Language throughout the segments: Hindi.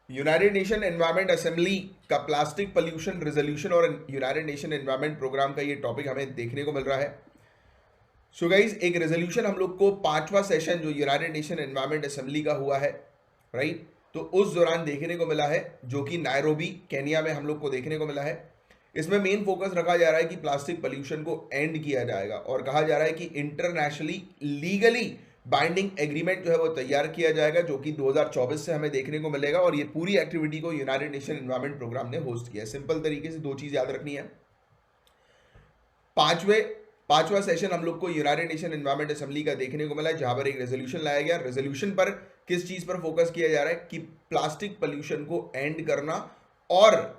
यूनाइटेड नेशन एनवायरनमेंट असेंबली का प्लास्टिक पोल्यूशन रिजोल्यूशन और यूनाइटेड नेशन एनवायरनमेंट प्रोग्राम का ये टॉपिक हमें देखने को मिल रहा है। सो गाइज, एक रेजोल्यूशन हम लोग को 5वां सेशन जो यूनाइटेड नेशन एनवायरनमेंट असेंबली का हुआ है, राइट, तो उस दौरान देखने को मिला है, जो कि नायरोबी केनिया में हम लोग को देखने को मिला है। इसमें मेन फोकस रखा जा रहा है कि प्लास्टिक पोल्यूशन को एंड किया जाएगा और कहा जा रहा है कि इंटरनेशनली लीगली बाइंडिंग एग्रीमेंट जो है वो तैयार किया जाएगा, जो कि 2024 से हमें देखने को मिलेगा। और ये पूरी एक्टिविटी को यूनाइटेड नेशन एनवायरनमेंट प्रोग्राम ने होस्ट किया है। सिंपल तरीके से दो चीज याद रखनी है। पांचवा सेशन हम लोग को यूनाइटेड नेशन एनवायरनमेंट असेंबली का देखने को मिला है, जहां पर एक रेजोल्यूशन लाया गया। रेजोल्यूशन पर किस चीज पर फोकस किया जा रहा है कि प्लास्टिक पोल्यूशन को एंड करना, और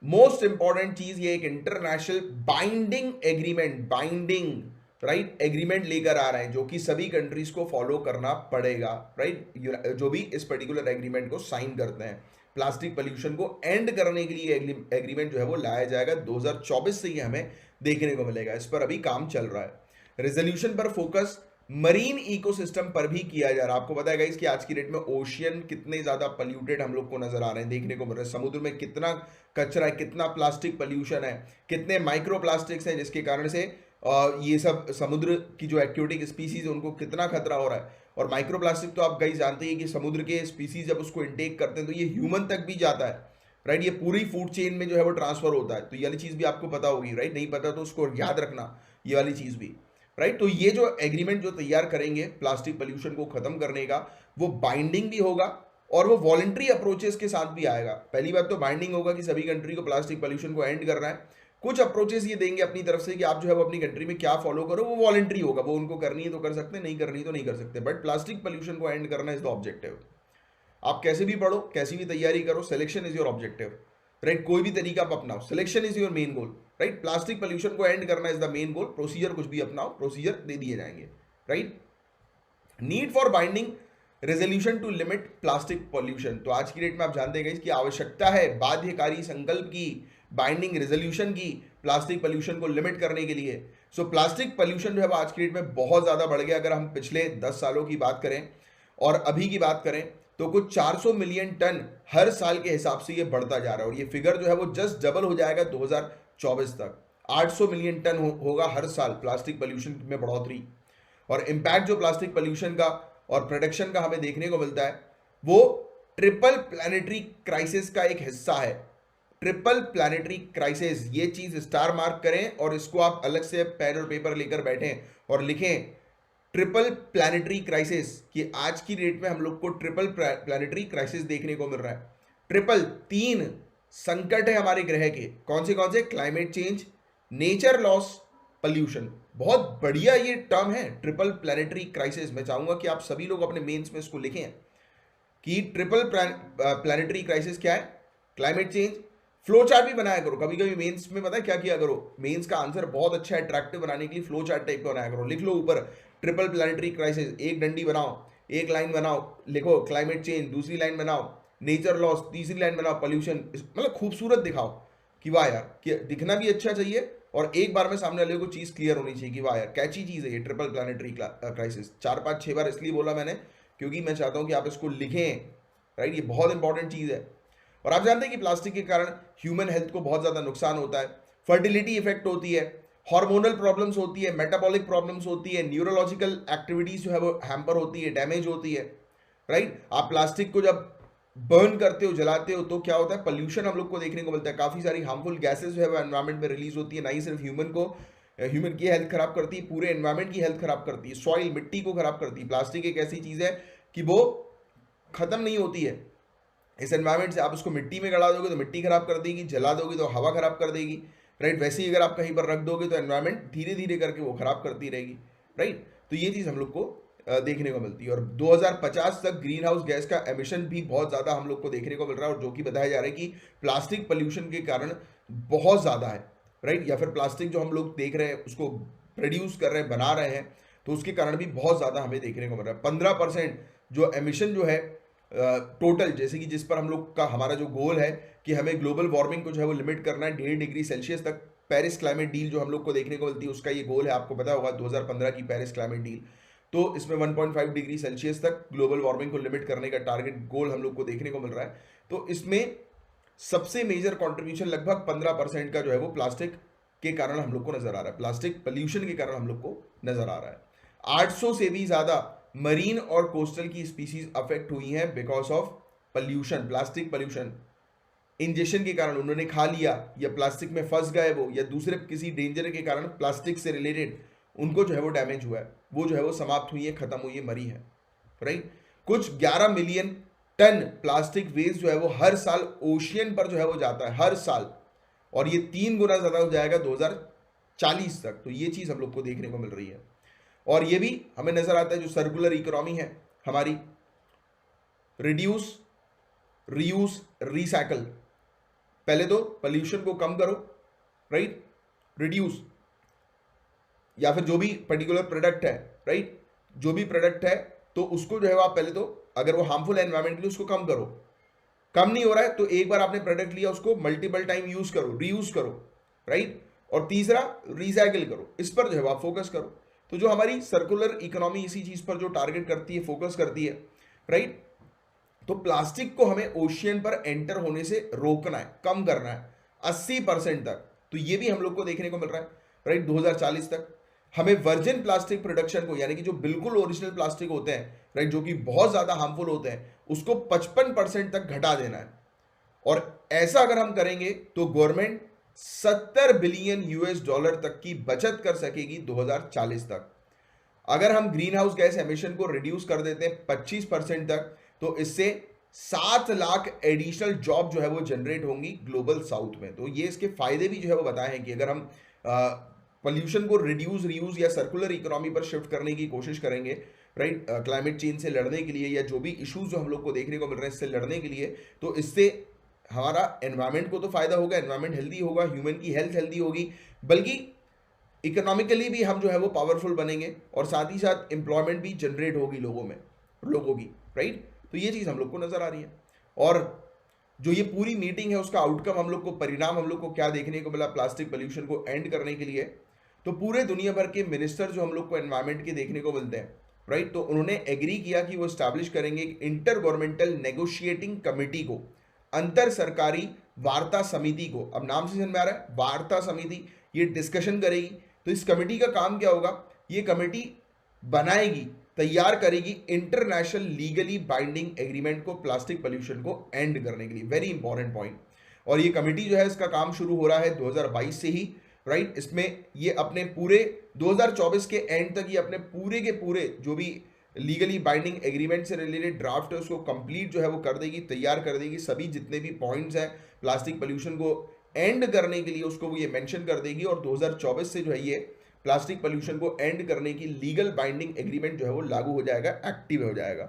मोस्ट इंपॉर्टेंट चीज ये एक इंटरनेशनल बाइंडिंग एग्रीमेंट लेकर आ रहे हैं, जो कि सभी कंट्रीज को फॉलो करना पड़ेगा, राइट, जो भी इस पर्टिकुलर एग्रीमेंट को साइन करते हैं। प्लास्टिक पोल्यूशन को एंड करने के लिए एग्रीमेंट जो है वो लाया जाएगा 2024 से, ये हमें देखने को मिलेगा। इस पर अभी काम चल रहा है। रेजोल्यूशन पर फोकस मरीन इकोसिस्टम पर भी किया जा रहा है। आपको पता है गाइस कि आज की डेट में ओशियन कितने ज्यादा पोल्यूटेड हम लोग को नजर आ रहे हैं, देखने को मिल रहा है। समुद्र में कितना कचरा है, कितना प्लास्टिक पोल्यूशन है, कितने माइक्रो प्लास्टिक्स हैं, जिसके कारण से ये सब समुद्र की जो एक्वेटिक स्पीसीज है उनको कितना खतरा हो रहा है। और माइक्रो प्लास्टिक तो आप गाइस जानते हैं कि समुद्र के स्पीसीज जब उसको इंटेक करते हैं तो ये ह्यूमन तक भी जाता है, राइट। ये पूरी फूड चेन में जो है वो ट्रांसफर होता है। तो ये वाली चीज भी आपको पता होगी, राइट। नहीं पता तो उसको याद रखना, ये वाली चीज भी, राइट। तो ये जो एग्रीमेंट जो तैयार करेंगे प्लास्टिक पोल्यूशन को खत्म करने का, वो बाइंडिंग भी होगा और वो वॉलंटरी अप्रोचेस के साथ भी आएगा। पहली बात तो बाइंडिंग होगा कि सभी कंट्री को प्लास्टिक पोल्यूशन को एंड करना है। कुछ अप्रोचेस ये देंगे अपनी तरफ से कि आप जो है वो अपनी कंट्री में क्या फॉलो करो, वो वॉलंटरी होगा, वो उनको करनी है तो कर सकते हैं, नहीं करनी तो नहीं कर सकते, बट प्लास्टिक पोल्यूशन को एंड करना इज द ऑब्जेक्टिव। आप कैसे भी पढ़ो, कैसी भी तैयारी करो, selection is your objective, right. कोई भी तरीका आप अपनाओ, selection is your main goal, right. Plastic pollution को एंड करना is the main goal. Procedure कुछ भी अपनाओ, प्रोसीजर दे दिए जाएंगे, right. Need for binding resolution to limit plastic pollution. तो आज की डेट में आप जानते हैं कि आवश्यकता है बाध्यकारी संकल्प की, बाइंडिंग रेजोल्यूशन की, प्लास्टिक पोल्यूशन को लिमिट करने के लिए। सो प्लास्टिक पोल्यूशन जो है वो आज की डेट में बहुत ज्यादा बढ़ गया। अगर हम पिछले 10 सालों की बात करें और अभी की बात करें तो कुछ 400 मिलियन टन हर साल के हिसाब से ये बढ़ता जा रहा है। और ये फिगर जो है वो जस्ट डबल हो जाएगा 2024 तक। 800 मिलियन टन होगा हर साल प्लास्टिक पोल्यूशन में बढ़ोतरी। और इंपैक्ट जो प्लास्टिक पोल्यूशन का और प्रोटेक्शन का हमें देखने को मिलता है, वो ट्रिपल प्लैनेटरी क्राइसिस का एक हिस्सा है। ट्रिपल प्लैनेटरी क्राइसिस, ये चीज स्टार मार्क करें और इसको आप अलग से पेन और पेपर लेकर बैठें और लिखें ट्रिपल प्लैनेटरी क्राइसिस, कि आज की डेट में हम लोग को ट्रिपल प्लैनेटरी क्राइसिस देखने को मिल रहा है। ट्रिपल, 3 संकट है हमारे ग्रह के। कौन से? Climate change, nature loss, pollution. बहुत बढ़िया ये टर्म है ट्रिपल प्लैनेटरी क्राइसिस। मैं चाहूंगा कि आप सभी लोग अपने मेंस में इसको लिखें कि ट्रिपल प्लैनेटरी क्राइसिस क्या है। क्लाइमेट चेंज, फ्लो चार्ट भी बनाया करो। कभी कभी मेंस में पता है क्या किया करो, मेंस का आंसर बहुत अच्छा अट्रैक्टिव बनाने के लिए फ्लो चार्ट टाइप का बनाया करो। लिख लो ऊपर ट्रिपल प्लैनेटरी क्राइसिस, एक डंडी बनाओ, एक लाइन बनाओ, लिखो क्लाइमेट चेंज, दूसरी लाइन बनाओ नेचर लॉस, तीसरी लाइन बनाओ पोल्यूशन। मतलब खूबसूरत दिखाओ कि वाह यार, कि दिखना भी अच्छा चाहिए और एक बार में सामने वाले को चीज क्लियर होनी चाहिए कि वाह यार कैची चीज है ये ट्रिपल प्लैनेटरी क्राइसिस। 4-5-6 बार इसलिए बोला मैंने क्योंकि मैं चाहता हूं कि आप इसको लिखें, राइट। ये बहुत इंपॉर्टेंट चीज है। और आप जानते हैं कि प्लास्टिक के कारण ह्यूमन हेल्थ को बहुत ज्यादा नुकसान होता है। फर्टिलिटी इफेक्ट होती है, हार्मोनल प्रॉब्लम्स होती है, मेटाबॉलिक प्रॉब्लम्स होती है, न्यूरोलॉजिकल एक्टिविटीज जो है वो हैम्पर होती है, डैमेज होती है, राइट। आप प्लास्टिक को जब बर्न करते हो, जलाते हो, तो क्या होता है, पोल्यूशन हम लोग को देखने को मिलता है। काफी सारी हार्मफुल गैसेस जो है वो एनवायरमेंट में रिलीज होती है। ना ही सिर्फ ह्यूमन की हेल्थ खराब करती है, पूरे एनवायरमेंट की हेल्थ खराब करती है, सॉइल, मिट्टी को खराब करती है। प्लास्टिक एक ऐसी चीज है कि वो खत्म नहीं होती है इस एनवायरमेंट से। आप उसको मिट्टी में गड़ा दोगे तो मिट्टी खराब कर देगी, जला दोगे तो हवा खराब कर देगी, राइट। वैसे ही अगर आप कहीं पर रख दोगे तो एनवायरमेंट धीरे धीरे करके वो खराब करती रहेगी, राइट। तो ये चीज हम लोग को देखने को मिलती है। और 2050 तक ग्रीन हाउस गैस का एमिशन भी बहुत ज्यादा हम लोग को देखने को मिल रहा है, और जो कि बताया जा रहा है कि प्लास्टिक पोल्यूशन के कारण बहुत ज्यादा है, राइट। या फिर प्लास्टिक जो हम लोग देख रहे हैं उसको प्रोड्यूस कर रहे हैं, बना रहे हैं, तो उसके कारण भी बहुत ज्यादा हमें देखने को मिल रहा है। 15% जो एमिशन जो है टोटल, जैसे कि जिस पर हम लोग का हमारा जो गोल है कि हमें ग्लोबल वार्मिंग को जो है वो लिमिट करना है 1.5 डिग्री सेल्सियस तक। पेरिस क्लाइमेट डील जो हम लोग को देखने को मिलती है उसका ये गोल है, आपको पता होगा 2015 की पेरिस क्लाइमेट डील। तो इसमें 1.5 डिग्री सेल्सियस तक ग्लोबल वार्मिंग को लिमिट करने का टारगेट गोल हम लोग को देखने को मिल रहा है। तो इसमें सबसे मेजर कंट्रीब्यूशन लगभग 15% का जो है वो प्लास्टिक के कारण हम लोग को नजर आ रहा है, प्लास्टिक पोल्यूशन के कारण हम लोग को नजर आ रहा है। 800 से भी ज्यादा मरीन और कोस्टल की स्पीसीज अफेक्ट हुई हैं because of pollution, plastic pollution. Injection के कारण उन्होंने खा लिया, या प्लास्टिक में फंस गए वो, या दूसरे किसी डेंजर के कारण प्लास्टिक से रिलेटेड उनको जो है वो डैमेज हुआ है, वो जो है वो समाप्त हुई है, खत्म हुई है, मरी है, राइट। कुछ 11 मिलियन टन प्लास्टिक वेस्ट जो है वो हर साल ओशियन पर जो है वो जाता है, हर साल, और ये 3 गुना ज्यादा हो जाएगा 2040 तक। तो ये चीज हम लोग को देखने को मिल रही है। और ये भी हमें नजर आता है जो सर्कुलर इकोनॉमी है हमारी, रिड्यूस, रीयूज, रिसाइकल। पहले तो पोल्यूशन को कम करो, राइट, रिड्यूस, या फिर जो भी पर्टिकुलर प्रोडक्ट है, राइट, जो भी प्रोडक्ट है तो उसको जो है आप पहले तो, अगर वो हार्मफुल है एनवायरमेंट के लिए, उसको कम करो। कम नहीं हो रहा है तो एक बार आपने प्रोडक्ट लिया उसको मल्टीपल टाइम यूज करो, रीयूज करो, राइट। और तीसरा रिसाइकिल करो, इस पर जो है आप फोकस करो। तो जो हमारी सर्कुलर इकोनॉमी इसी चीज पर जो टारगेट करती है, फोकस करती है, राइट। तो प्लास्टिक को हमें ओशियन पर एंटर होने से रोकना है, कम करना है 80% तक। तो ये भी हम लोग को देखने को मिल रहा है, राइट, 2040 तक। हमें वर्जिन प्लास्टिक प्रोडक्शन को, यानी कि जो बिल्कुल ओरिजिनल प्लास्टिक होते हैं, राइट, जो कि बहुत ज्यादा हार्मफुल होते हैं, उसको 55% तक घटा देना है। और ऐसा अगर हम करेंगे तो गवर्नमेंट 70 बिलियन यूएस डॉलर तक की बचत कर सकेगी 2040 तक। अगर हम ग्रीन हाउस गैस एमिशन को रिड्यूस कर देते हैं 25% तक, तो इससे 7 लाख एडिशनल जॉब जो है वो जनरेट होंगी ग्लोबल साउथ में। तो ये इसके फायदे भी जो है वो बताए हैं कि अगर हम पोल्यूशन को रिड्यूस, रीयूज या सर्कुलर इकोनॉमी पर शिफ्ट करने की कोशिश करेंगे, राइट, क्लाइमेट चेंज से लड़ने के लिए, या जो भी इश्यूज जो हम लोग को देखने को मिल रहे हैं इससे लड़ने के लिए, तो इससे हमारा एनवायरमेंट को तो फायदा होगा, एनवायरमेंट हेल्दी होगा, ह्यूमन की हेल्थ हेल्दी होगी, बल्कि इकोनॉमिकली भी हम जो है वो पावरफुल बनेंगे, और साथ ही साथ एम्प्लॉयमेंट भी जनरेट होगी लोगों की, राइट। तो ये चीज़ हम लोग को नजर आ रही है। और जो ये पूरी मीटिंग है उसका आउटकम हम लोग को, परिणाम हम लोग को क्या देखने को मिला प्लास्टिक पोल्यूशन को एंड करने के लिए, तो पूरे दुनिया भर के मिनिस्टर जो हम लोग को एनवायरमेंट के देखने को मिलते हैं, राइट, तो उन्होंने एग्री किया कि वो स्टैब्लिश करेंगे एक इंटर गवर्नमेंटल नेगोशिएटिंग कमेटी को, अंतर सरकारी वार्ता समिति को। अब नाम से समझ में आ रहा है, वार्ता समिति, ये डिस्कशन करेगी। तो इस कमेटी का काम क्या होगा, ये कमेटी बनाएगी, तैयार करेगी इंटरनेशनल लीगली बाइंडिंग एग्रीमेंट को प्लास्टिक पोल्यूशन को एंड करने के लिए। Very important point. और ये कमेटी जो है इसका काम शुरू हो रहा है 2022 से ही, राइट। इसमें ये अपने पूरे 2024 के एंड तक ये अपने पूरे के पूरे जो भी लीगली बाइंडिंग एग्रीमेंट से रिलेटेड ड्राफ्ट है उसको कंप्लीट जो है वो कर देगी, तैयार कर देगी। सभी जितने भी पॉइंट्स हैं प्लास्टिक पोल्यूशन को एंड करने के लिए उसको वो ये मेंशन कर देगी, और 2024 से जो है ये प्लास्टिक पोल्यूशन को एंड करने की लीगल बाइंडिंग एग्रीमेंट जो है वो लागू हो जाएगा, एक्टिव हो जाएगा,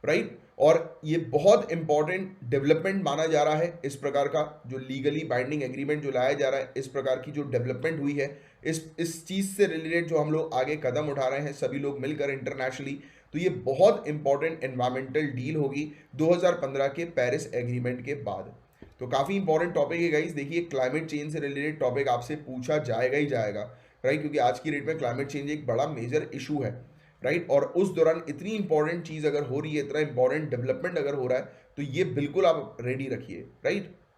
राइट। और ये बहुत इंपॉर्टेंट डेवलपमेंट माना जा रहा है इस प्रकार का जो लीगली बाइंडिंग एग्रीमेंट जो लाया जा रहा है, इस प्रकार की जो डेवलपमेंट हुई है, इस चीज़ से रिलेटेड जो हम लोग आगे कदम उठा रहे हैं सभी लोग मिलकर इंटरनेशनली, तो ये बहुत इंपॉर्टेंट एनवायरमेंटल डील होगी 2015 के पेरिस एग्रीमेंट के बाद। तो काफ़ी इंपॉर्टेंट टॉपिक है गाइस। देखिए, क्लाइमेट चेंज से रिलेटेड टॉपिक आपसे पूछा जाएगा ही जाएगा, राइट, क्योंकि आज की डेट में क्लाइमेट चेंज एक बड़ा मेजर इशू है, राइट। और उस दौरान इतनी इंपॉर्टेंट चीज़ अगर हो रही है, इतना इंपॉर्टेंट डेवलपमेंट अगर हो रहा है, तो ये बिल्कुल आप रेडी रखिए, राइट।